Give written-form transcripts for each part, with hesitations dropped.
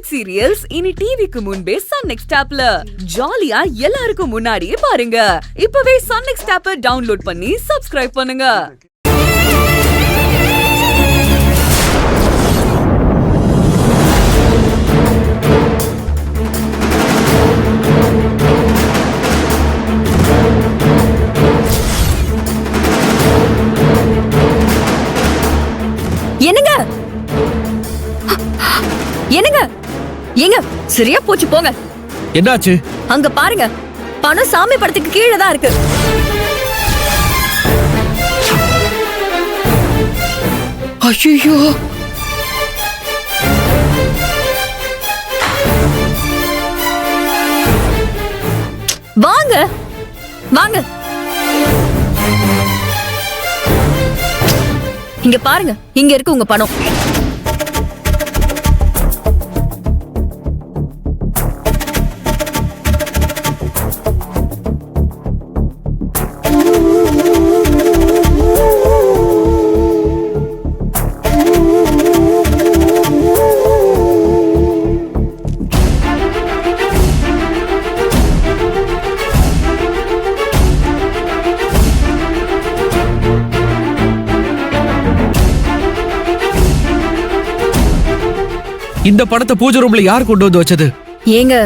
Web serials இனி டிவிக்கு முன்பே சன் நெக்ஸ்ட் ஆப்ல ஜாலியா எல்லாருக்கும் முன்னாடியே பாருங்க. இப்பவே சன் நெக்ஸ்ட் ஆப்பை டவுன்லோட் பண்ணி சப்ஸ்கிரைப் பண்ணுங்க. என்னங்க என்னங்க ஏங்க சரியா போச்சு போங்க. என்னாச்சு? அங்க பாருங்க, பணம் சாமி படத்துக்கு கீழே தான் இருக்கு. ஐயோ, வாங்க வாங்க, இங்க பாருங்க, இங்க இருக்கு உங்க பணம். இந்த பணத்தை பூஜை ரூம்ல யார் கொண்டு வந்து வச்சது? ஏங்க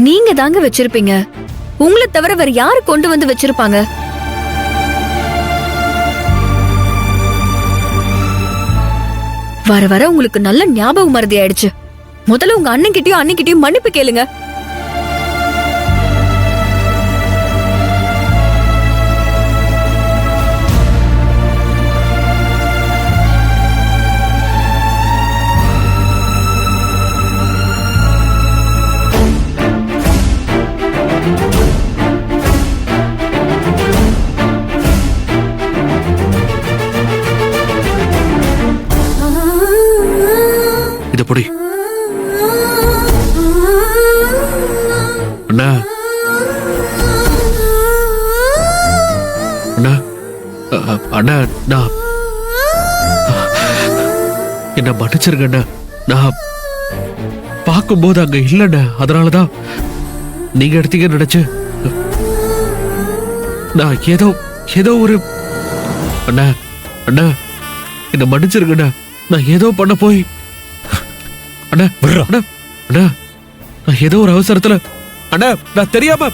நீங்க தாங்க வச்சிருப்பீங்க. உங்களை தவிர வேற யாரு கொண்டு வந்து வச்சிருப்பாங்க? வர வர உங்களுக்கு நல்ல ஞாபகம் மறதி ஆயிடுச்சு. முதல்ல உங்க அண்ணன் கிட்டயும் அண்ணிக்கிட்டயும் மன்னிப்பு கேளுங்க. பொடி அண்ணா, அண்ணா, அண்ணா, நான் என்ன மன்னிச்சிருங்க அண்ணா. நான் பார்க்கும்போது அங்க இல்லைண்ண, அதனாலதான் நீங்க எடுத்தீங்க நினைச்சு. நான் ஏதோ ஒரு அண்ணா, அண்ணா என்ன மன்னிச்சிருங்க அண்ணா. நான் ஏதோ பண்ண போய் அண்ணா, அண்ணா, அண்ணா, நான் ஏதோ ஒரு அவசரத்துல அண்ணா, நான் தெரியாம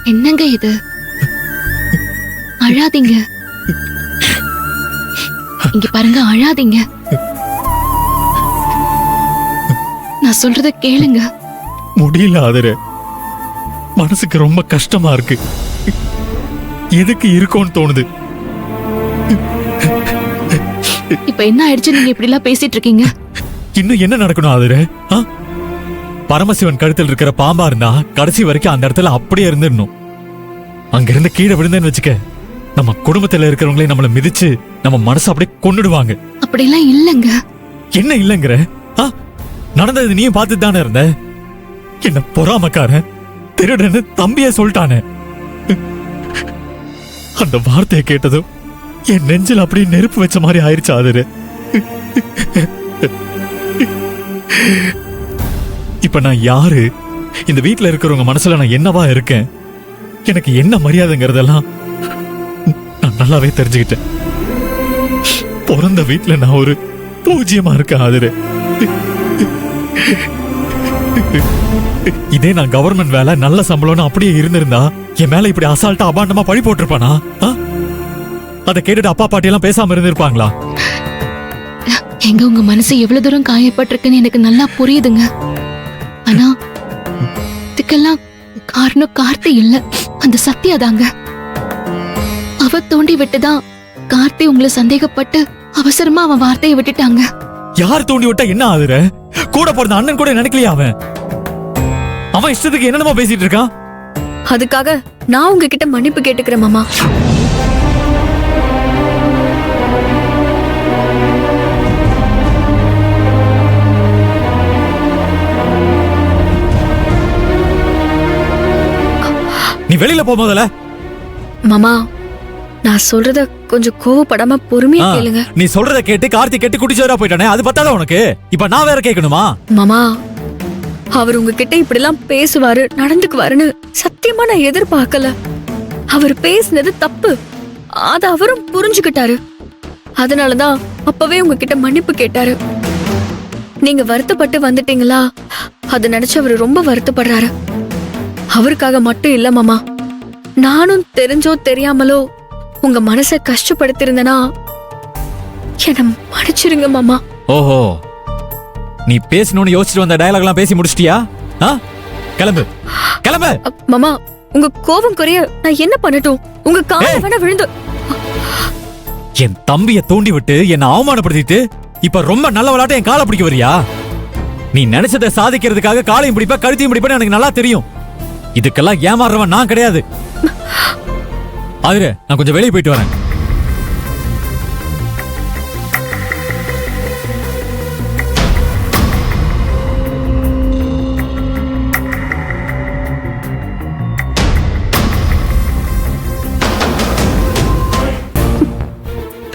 என்னங்க இது? அழாதீங்க, இங்க பாருங்க, அழாதீங்க. நான் சொல்றத கேளுங்க. முடியல ஆதர, மனசுக்கு ரொம்ப கஷ்டமா இருக்கு. எதுக்கு இருக்கோன்னு தோணுது. இப்ப என்ன ஆயிடுச்சு? நீங்க இப்படி எல்லாம் பேசிட்டு இருக்கீங்க. இன்னும் என்ன நடக்கணும் ஆதர? பரமசிவன் கழுத்தில் இருக்கிற பாம்பா இருந்தா கடைசி வரைக்கும் அந்த இடத்துல அப்படியே இருந்துடணும். அங்க இருந்து கீழே விழுந்தேன்னு வச்சுக்க, நம்ம குடும்பத்துல இருக்கிறவங்களே நம்மள மிதிச்சு நம்ம மனசு அப்படியே கொன்னுடுவாங்க. அப்படிலாம் இல்லங்க. என்ன இல்லங்கிற? நடந்தது நீயும் பார்த்துட்டு தானே இருந்த. என்ன பொறாமக்காரன் திருடன்னு தம்பியே சொல்லிட்டானே. அந்த வார்த்தையை கேட்டதும் என் நெஞ்சில் அப்படியே நெருப்பு வச்ச மாதிரி ஆயிருச்சு ஆதிரு. இப்ப நான் யாரு, இந்த வீட்டுல இருக்கிறவங்க மனசுல நான் என்னவா இருக்கேன், எனக்கு என்ன மரியாதைங்கிறதெல்லாம் நான் நல்லாவே தெரிஞ்சுக்கிட்டேன். பிறந்த வீட்டுல நான் ஒரு பூஜ்யமா இருக்கேன் ஆதிரு. இதே நான் கவர்மெண்ட் வேலை நல்ல சம்பளம்னு அப்படியே இருந்திருந்தா என் மேல இப்படி அசால்ட்டா அபாண்டமா பழி போட்டிருப்பானா? அதை கேட்டுட்டு அப்பா பாட்டி எல்லாம் பேசாம இருந்திருப்பாங்களா? எங்க உங்க மனசு எவ்வளவு தூரம் காயப்பட்டிருக்குன்னு எனக்கு நல்லா புரியுதுங்க. ஆனா இதுக்கெல்லாம் காரணம் கார்த்தி இல்ல, அந்த சத்யா தாங்க. அவ தோண்டி விட்டுதான் கார்த்தி உங்களை சந்தேகப்பட்டு அவசரமா அவன் வார்த்தையை விட்டுட்டாங்க. யார் தூண்டி விட்டா என்ன ஆகுற? கூட பிறந்த அண்ணன் கூட நினைக்கலையா அவன்? அவன் இஷ்டத்துக்கு என்னென்னமோ பேசிட்டு இருக்கான். அதுக்காக நான் உங்ககிட்ட மன்னிப்பு கேட்டுக்கிறேன் மாமா. நீ வெளியில போ முதல்ல. மாமா, நான் சொல்றத கொஞ்சம் கோவப்படாம பொறுமையா கேளுங்க. நீ சொல்றத கேட்டு கார்த்திக் கேட்டு குடிச்சவரா போயிட்டானே, அது பத்தாத உனக்கு? இப்ப நான் வேற கேட்கணுமா? மாமா, அவர் உங்ககிட்ட இப்படி எல்லாம் பேசுவாரு நடந்துக்குவாருன்னு சத்தியமா நான் எதிர்பார்க்கல. அவர் பேசினது தப்பு, அத அவரும் புரிஞ்சுக்கிட்டாரு. அதனாலதான் அப்பவே உங்ககிட்ட மன்னிப்பு கேட்டாரு. நீங்க வருத்தப்பட்டு வந்துட்டீங்களா, அது நினைச்சு அவரு ரொம்ப வருத்தப்படுறாரு. அவருக்காக மட்டும் இல்ல மாமா, நானும் தெரிஞ்சோ தெரியாமலோ உங்க மனச கஷ்டப்படுத்திருந்தனா என்ன மன்னிச்சிருங்க மாமா. ஓஹோ, நீ பேசணும்னு யோசிச்சுட்டு வந்த டயலாக் எல்லாம் பேசி முடிச்சிட்டியா? கிளம்பு கிளம்பு. மாமா, உங்க கோபம் குறைய நான் என்ன பண்ணட்டும்? உங்க கால வேணா விழுந்து. என் தம்பிய தூண்டி விட்டு என்ன அவமானப்படுத்திட்டு இப்ப ரொம்ப நல்ல விளையாட்டு என் காலை பிடிக்க வரியா? நீ நினைச்சதை சாதிக்கிறதுக்காக காலையும் பிடிப்ப கழுத்தையும் பிடிப்பேன்னு எனக்கு நல்லா தெரியும். இதுக்கெல்லாம் ஏமாறுறவன் நான் கிடையாது. ஆதிரே, நான் கொஞ்சம் வெளியே போயிட்டு வரேன்.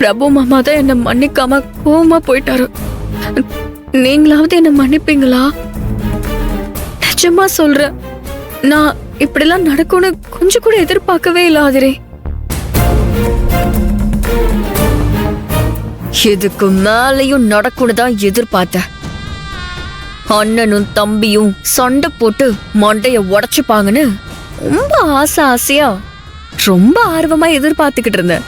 பிரபு மாமா தான் என்ன மன்னிக்காம கோவமா போயிட்டாரு. நீங்களாவது என்ன மன்னிப்பீங்களா? நிஜமா சொல்றேன், நான் இப்படிலாம் நடக்கும்னு கொஞ்சம் கூட எதிர்பார்க்கவே இல்லாதரே. இதுக்கு மேலையும் நடக்கும்னு தான் எதிர்பார்த்தேன். அண்ணனும் தம்பியும் சண்டை போட்டு மண்டைய உடைச்சுப்பாங்கன்னு ரொம்ப ஆசையா ரொம்ப ஆர்வமா எதிர்பார்த்துக்கிட்டு இருந்தேன்.